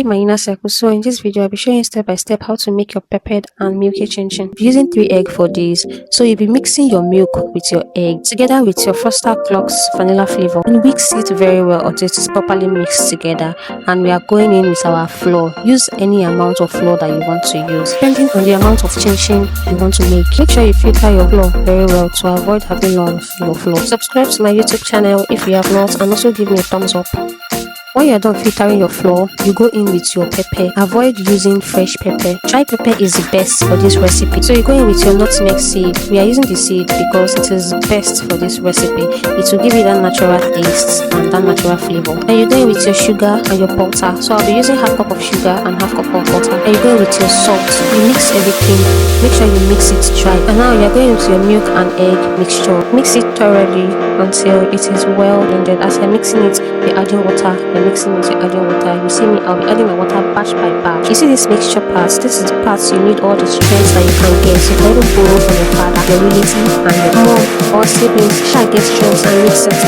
My inner circle. So in this video I'll be showing you step by step how to make your peppered and milky chin-chin. I'll be using 3 eggs for this. So you'll be mixing your milk with your egg together with your Foster Clocks vanilla flavor and mix it very well until it is properly mixed together. And we are going in with our flour. Use any amount of flour that you want to use depending on the amount of chin-chin you want to make. Make sure you filter your flour very well to avoid having lots of flour. Subscribe to my YouTube channel if you have not, and also give me a thumbs up. When you're done filtering your flour, you go in with your pepper. Avoid using fresh pepper. Dry pepper is the best for this recipe. So you go in with your nutmeg seed. We are using the seed because it is best for this recipe. It will give you that natural taste and that natural flavor. And you go in with your sugar and your butter. So I'll be using half cup of sugar and half cup of butter. And you go in with your salt. You mix everything. Make sure you mix it dry. And now you're going with your milk and egg mixture. Mix it thoroughly until it is well blended. As you're mixing it, you're adding water. Mixing it, you're adding water. You see me, I'll be adding my water batch by batch. You see this mixture parts, this is the parts you need all the strengths that you can get. You can even borrow from your father, your relative, and your mom or siblings. Try get strengths and mix it.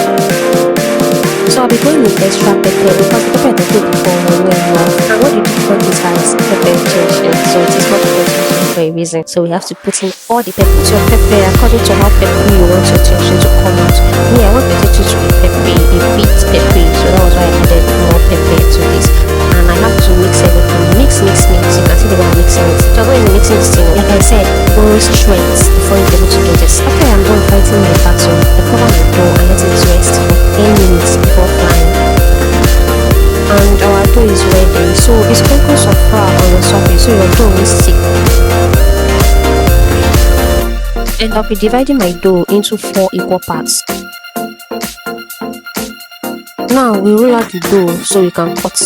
So I'll be going with extra pepper because the pepper I put before when and what you do for this is pepper chin-chin. So it is not pepper chin-chin for a reason. So we have to put in all the pepper to your pepper according to how peppery you want your chin-chin to come out. Me, I want the chin-chin to be peppery, a bit peppery. So that was why I added more pepper to this. And I have to mix everything. Mix. You can see the way I'm mixing it. So when you're mixing this thing, like I said, borrow strength before you're able to do this. After I'm done fighting my battle, I cover my dough and let it rest for 10 minutes before frying. And our dough is ready. So we sprinkle some flour on the surface so your dough will stick. And I'll be dividing my dough into 4 equal parts. Now we roll out the dough so we can cut.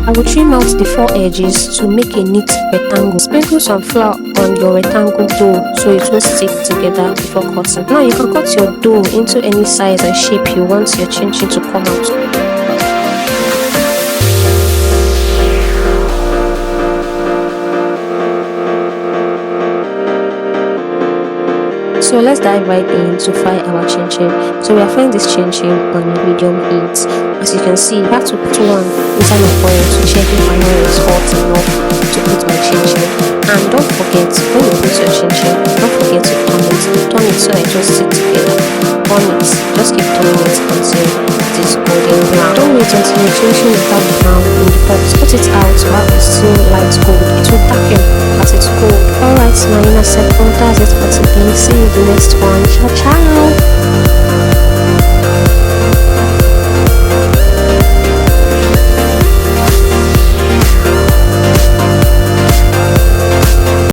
I will trim out the 4 edges to make a neat rectangle. Sprinkle some flour on your rectangle dough so it will stick together before cutting. Now you can cut your dough into any size and shape you want your chin-chin to come out. So let's dive right in to fry our chin-chin. So we are frying this chin-chin on medium heat. As you can see, I have to put one inside my oil to check if my oil is hot enough to put my chin-chin. And don't forget, when you put your chin-chin, don't forget to turn it. Turn it so that it just stick together. Turn it. Just keep turning it until it is golden brown. Don't wait until your chin-chin is dark brown in the pot. Put it out while it's still light gold. It will darken as it's cold. Alright, my inner circle, that's it for today. See you in the next one. Ciao, ciao!